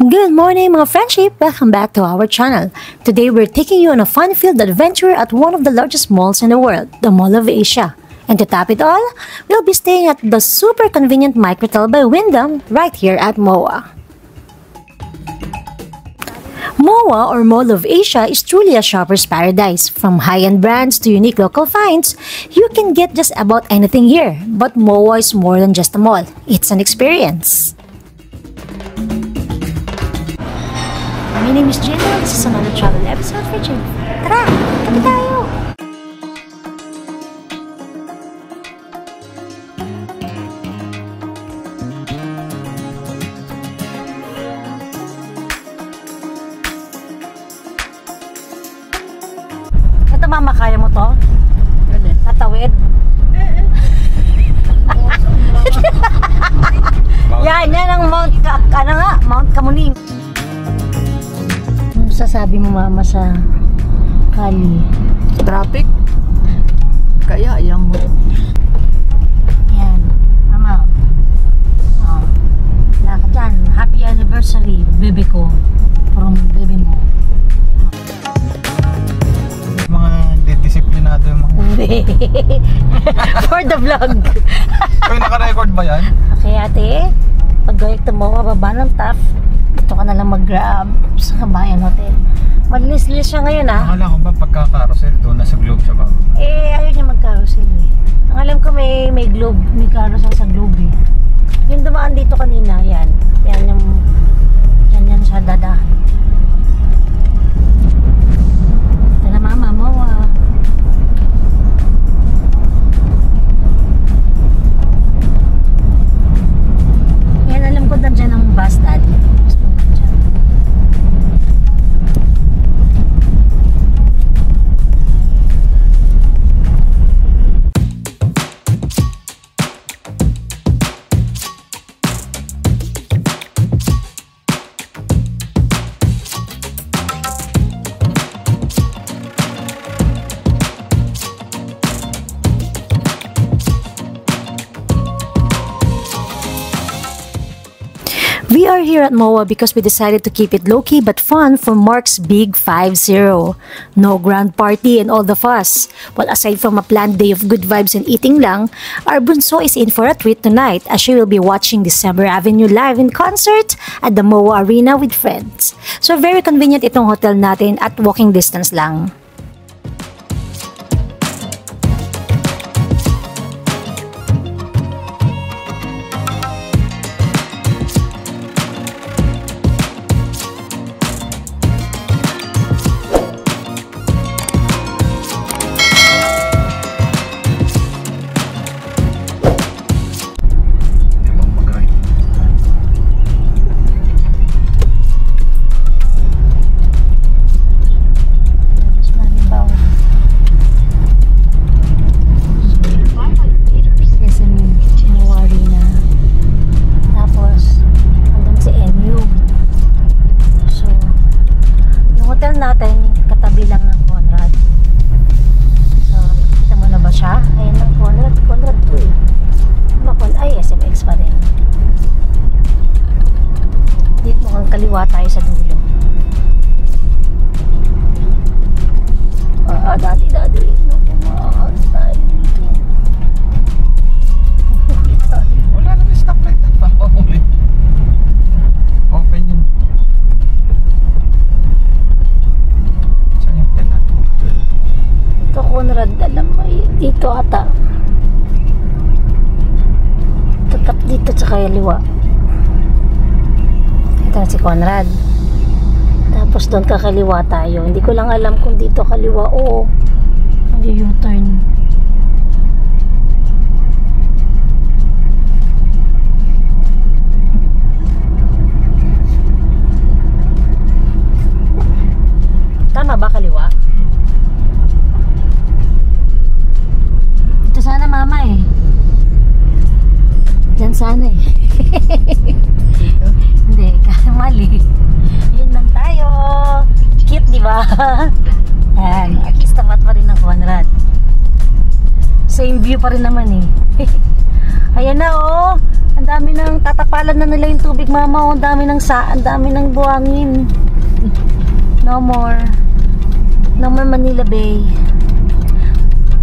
Good morning mga friendship! Welcome back to our channel. Today we're taking you on a fun-filled adventure at one of the largest malls in the world, the Mall of Asia. And to top it all, we'll be staying at the super convenient Microtel by Wyndham right here at MOA. MOA or Mall of Asia is truly a shopper's paradise. From high-end brands to unique local finds, you can get just about anything here. But MOA is more than just a mall. It's an experience. My name is Jenna. This is another travel episode for Jenna. Tara! Kami tayo! Ito mama, kaya mo to? Tatawid? Yan ang Mount Kamuning. Sasabi mo mama sa kali? Traffic? Kaya ayaw mo. Yan, mama. Oh, wala ka dyan. Happy anniversary, bebe ko. From bebe mo. Mga disiplinado yung mga... For the vlog. Kaya naka-record ba yan? Okay ate, pag-gawin mo, mababa ng TAF. Dito ka na lang mag-grab sa Kabayan Hotel. Malinis-linis siya ngayon ah. Akala ko ba pagka-carousel doon nasa Globe siya ba? Eh, ayaw niya mag-carousel eh. Ang alam ko may Globe, may carousel sa Globe eh. Yung dumaan dito kanina, yan. Yan sa dadahan. Ito na mama mo ah. Yan, alam ko na dyan ang bus daddy. We are here at MOA because we decided to keep it low-key but fun for Mark's Big 5-0. No grand party and all the fuss. Well, aside from a planned day of good vibes and eating lang, our bunso is in for a treat tonight as she will be watching December Avenue live in concert at the MOA Arena with friends. So very convenient itong hotel natin at walking distance lang. Natin, katabi lang ng Conrad. So, kita mo na ba siya? Ayan ang Conrad 2 eh. Bakon, ay SMX pa rin. Dito mukhang kaliwa tayo sa dulo. Dati. Nakumaan tayo dito. Wala naman stoplight. Open yun. Ito Conrad, alam mo dito ata. Tatap dito sa kaliwa. Ito na si Conrad. Tapos doon kakaliwa tayo. Hindi ko lang alam kung dito kaliwa o mag-U-turn. Tama ba kaliwa? Sana mama eh. Diyan sana eh. Hindi, mali. Yun lang tayo. Cute, di ba? Ayan, at least tapat pa rin ng Conrad. Same view pa rin naman eh. Ayan na oh. Ang dami ng tatapalan na nila yung tubig, mama. Ang dami ng buhangin. No more. No more Manila Bay.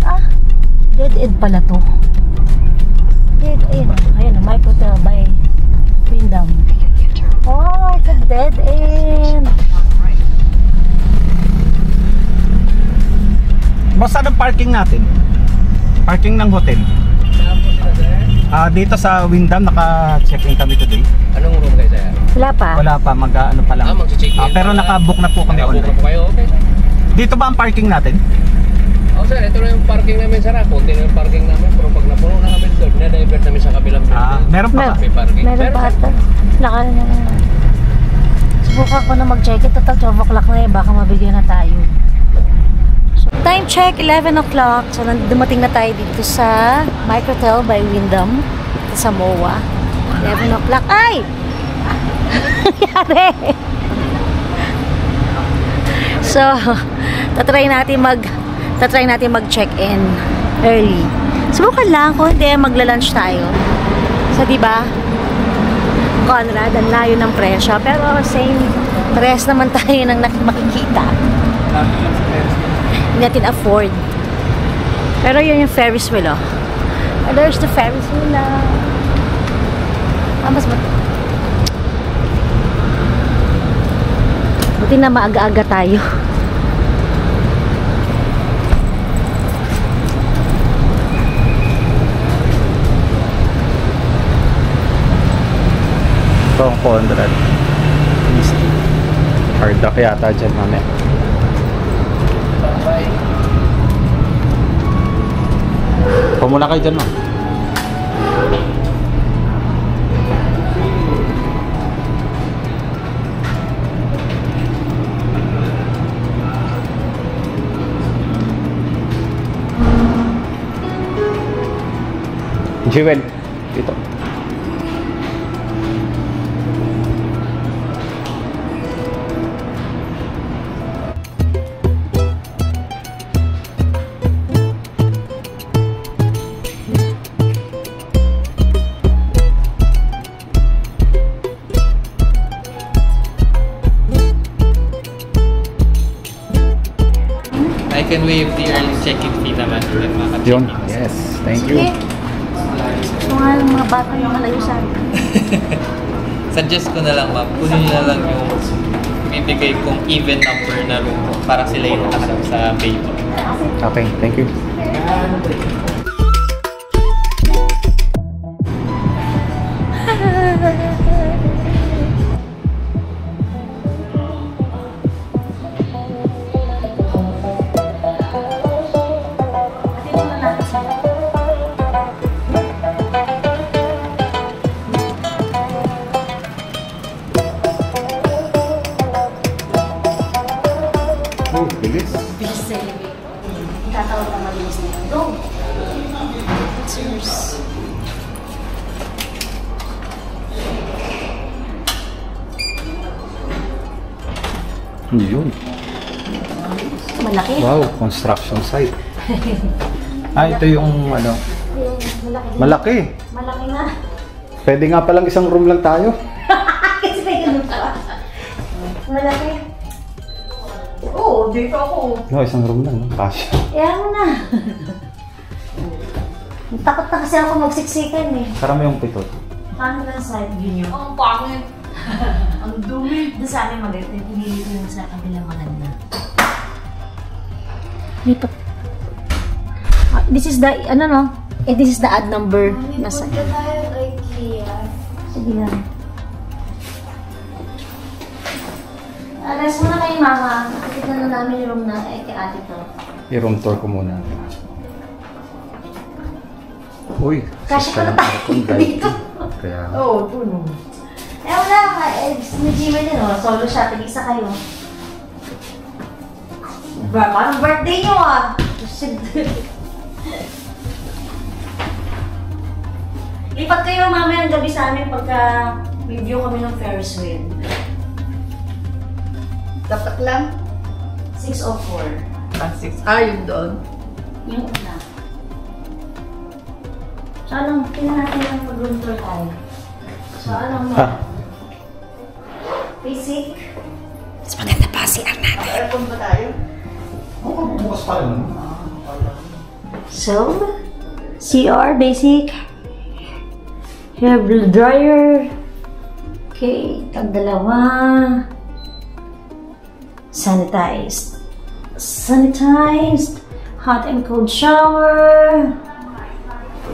Ah, dead end pala to. Dead end. Ayan, may hotel by Windham. Oh, it's a dead end. Boss, saan ang parking natin? Parking ng hotel. Dito sa Windham, naka-check-in kami today. Anong room kayo sir? Wala pa. Wala pa, ano pa lang. Mag-check-in. Pero naka-book na po kami Naka-book na online. po kayo, okay. Dito ba ang parking natin? Sir, ito na yung parking namin sir. Kunti na yung parking namin. Pero pag napuno na kami doon, na-divert namin sa kabilang building. Meron pa ba? May parking. Meron pa ata. Laka na. Subukan ko na mag-check-in. Total 12 o'clock na eh. Baka mabigyan na tayo. Time check, 11 o'clock. So, dumating na tayo dito sa Microtel by Windham. Sa MOA. 11 o'clock. Ay! Yari! So, tatry natin mag-check-in early. Subukan lang kung hindi magla-lunch tayo. So, diba? Conrad, ang layo ng presyo. Pero same press naman tayo ng makikita. Hindi natin afford. Pero yun yung Ferris wheel, oh. And there's the Ferris wheel na. Mas buti na maaga-aga tayo. Ito ang 400. Hardak yata dyan mamaya. Pumula kayo dyan, ma'am. Jewel, dito. I can waive the early check-in fee naman. Yun. Yes, thank you. So nga, mga bata yung malayo sa akin. Suggest ko na lang, ma'am. Kunin nyo na lang yung bibigay kong even number na room para sila yung nakaharap sa bay. Okay, thank you. Oh, bilis. Bilis sa ilibig. Tatawag na malinis na. Go! It's yours. Yun. Malaki. Wow, construction site. Ito yung ano. Malaki. Malaki. Malaki na. Pwede nga palang isang room lang tayo. Kasi may ganun pa. Malaki. Oo, dito ako. No, isang room lang. Kasya. Kaya mo na. Takot na kasi ako magsiksikan eh. Karami yung pitot. Paano lang side view nyo? Ang pangit. Ang dumi. Doon sa amin maganda. Pinili ko yung sa kabilang maganda. Lipat. This is the, ano no? This is the odd number. Nasa. Sige lang. Rest muna kayo, mama. Tignan na namin yung room na kay ate to. I-room tour ko muna. Uy, Kasi ka ng aircon dito. Kaya, Oo, puno. Eh, wala. May Gmail din, oh. Solo siya. Tig-isa kayo. Parang birthday nyo, ah. Lipat kayo mamaya ang gabi sa amin pagka review kami ng Ferris wheel. Dapat lang. 6:04. Yun doon. Yung una. Tsaka lang, tingnan natin yung mag-room tour tayo. So, ano mo? Ha? Basic. Mas maganda pa si natin. Aircon ba tayo? Oo, bukas pa rin. So, CR, basic. Hair blow dryer. Okay, tag-dalawa. Sanitized. Sanitized. Hot and cold shower.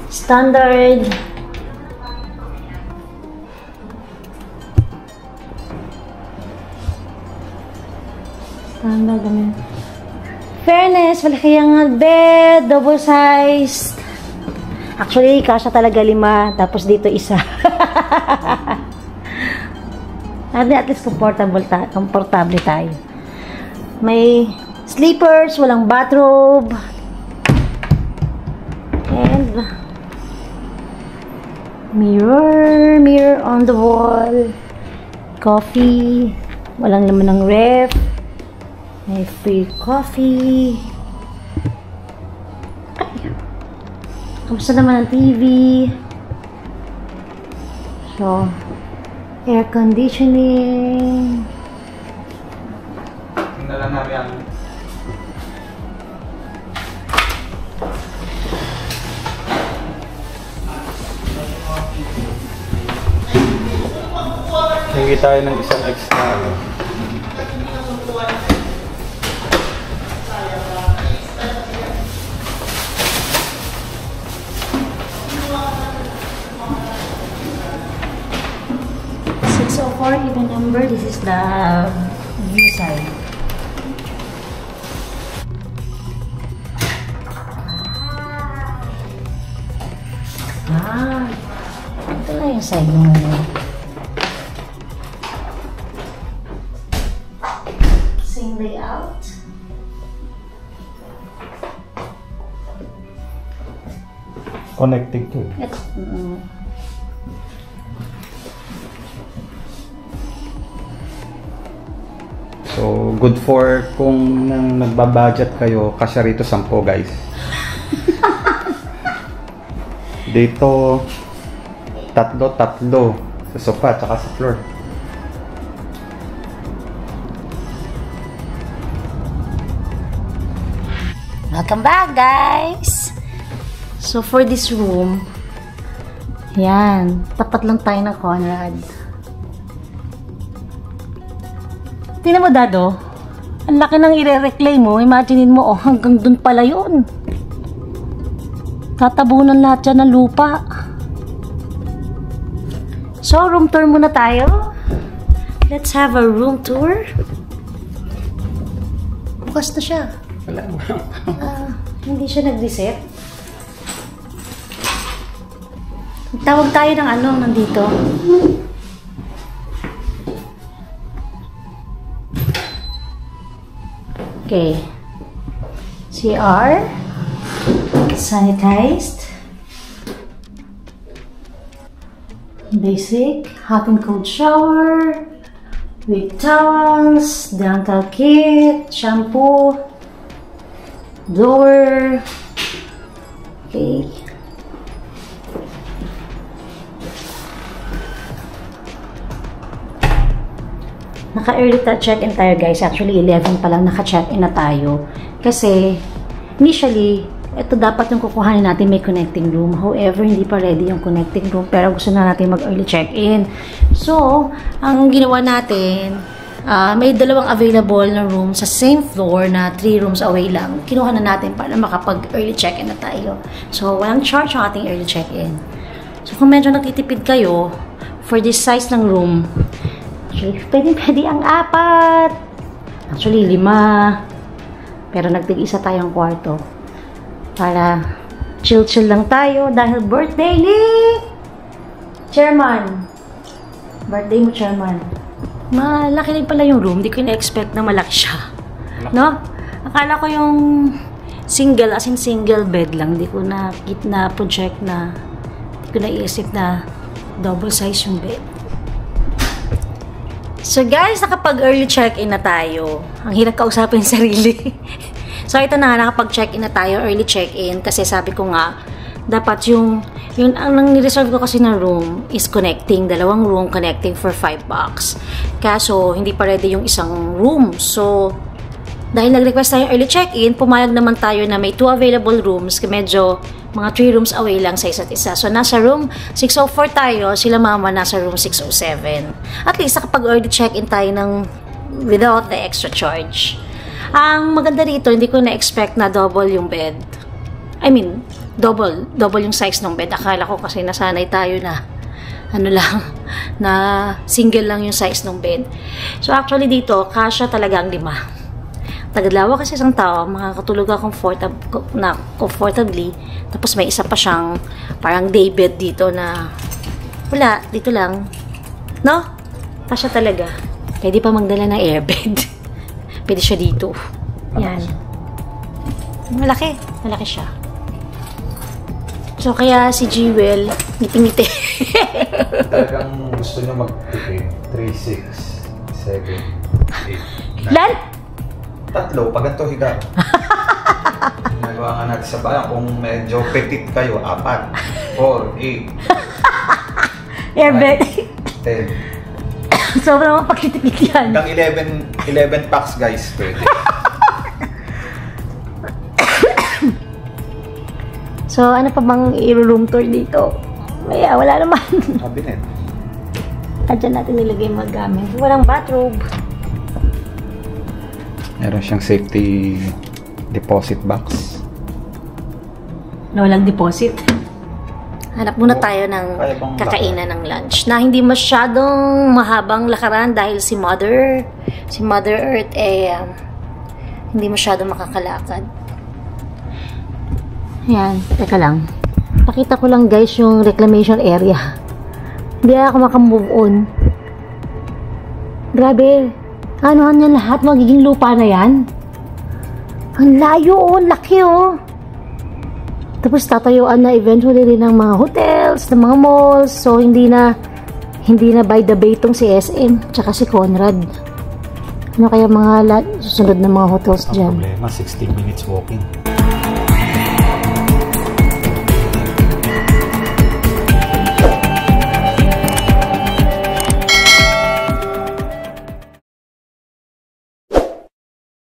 Standard. Standard naman. Fairness, malaki ang bed, double sized. Actually, kasya talaga 5, tapos dito isa. At least komportable tayo. May sleepers, walang bathrobe. And mirror on the wall. Coffee, walang laman ng ref. May free coffee. Ay. Kamusta naman ang TV? So, air conditioning. Tingnan lang namin ang... Hingi tayo ng isang extra. Even number, this is the view side. Ito na yung side mo. Same layout. Connecting to. So, good for kung nagbabudget kayo, kasya rito 10 guys. Dito, tatlo sa sofa at sa floor. Welcome back, guys! So, for this room, yan, tapat lang tayo ng Conrad. Tingnan mo, Dado. Ang laki ng i-reclaim mo. Imaginein mo, oh, hanggang dun pala yun. Tatabunan lahat dyan ng lupa. So, room tour muna tayo. Let's have a room tour. Bukas na siya. Wala. Hindi siya nag-reset. Tawag tayo ng ano, nandito. Okay. CR. Sanitized. Basic. Hot and cold shower. With towels. Dental kit. Shampoo. Door. Okay. Naka-early check-in tayo, guys. Actually, 11 pa lang naka-check-in na tayo. Kasi, initially, ito dapat yung kukuhanin natin, may connecting room. However, hindi pa ready yung connecting room. Pero gusto na natin mag-early check-in. So, ang ginawa natin, may 2 available na room sa same floor na 3 rooms away lang. Kinuha na natin para makapag-early check-in na tayo. So, walang charge ang ating early check-in. So, kung medyo nagtitipid kayo, for this size ng room, actually, pwede ang 4. Actually, 5. Pero nagtig-isa tayong kwarto. Para chill-chill lang tayo dahil birthday ni Chairman. Birthday mo, Chairman. Malaki rin pala yung room. Hindi ko na-expect na malaki siya. No? Akala ko yung single, as in single bed lang. Hindi ko na-project na, hindi ko na-iisip na double size yung bed. So guys, nakapag-early check-in na tayo. Ang hirap kausapin yung sarili. So ito na, nakapag-check-in na tayo, early check-in. Kasi sabi ko nga, dapat yung Yun, ang nang-reserve ko kasi na room is connecting. Dalawang room connecting for $5. Kaso, hindi pa ready yung isang room. So, dahil nag-request tayo early check-in, pumayag naman tayo na may 2 available rooms. Medyo mga 3 rooms away lang sa isa't isa. So, nasa room 604 tayo. Sila mama nasa room 607. At least, nakapag-early check-in tayo ng without the extra charge. Ang maganda rito, hindi ko na-expect na double yung bed. I mean, double yung size ng bed. Akala ko kasi nasanay tayo na ano lang, na single lang yung size ng bed. So actually dito, kasya talaga ang 5. Tagadlawa kasi isang tao, makakatulog ka comfortably. Tapos may isa pa siyang parang day bed dito na wala, dito lang. No? Kasya talaga. Pwede pa magdala ng airbed. Pwede siya dito. Yan. Malaki. Malaki siya. So, kaya si Jewel, ngiti-ngiti. Talagang gusto nyo magtipid. 3, 6, 7, 8, 9. Ilan? 3, pag ganito higa. Nagawa nga natin sa bayan. Kung medyo petit kayo, 4, 4, 8, Airbed. 10. Sobrang mapagkitikit yan. Hanggang 11 packs guys, pwede. So, ano pa bang i-room tour dito? Maya, wala naman. Cabinet. Diyan natin nilagay yung mga gamit. Walang bathrobe. Meron siyang safety deposit box. Na walang deposit. Hanap muna tayo ng kakainan ng lunch. Na hindi masyadong mahabang lakaran dahil si Mother Earth hindi masyadong makakalakad. Ayan, teka lang. Pakita ko lang guys yung reclamation area. Hindi ako makamove on. Grabe. Anuhan niya lahat, magiging lupa na yan. Ang layo oh, laki oh. Tapos tatayuan na eventually rin ng mga hotels, ng mga malls. So hindi na by the bay tong si SM tsaka si Conrad. Ano kaya mga susunod na mga hotels dyan? Ang problema, 16 minutes walking.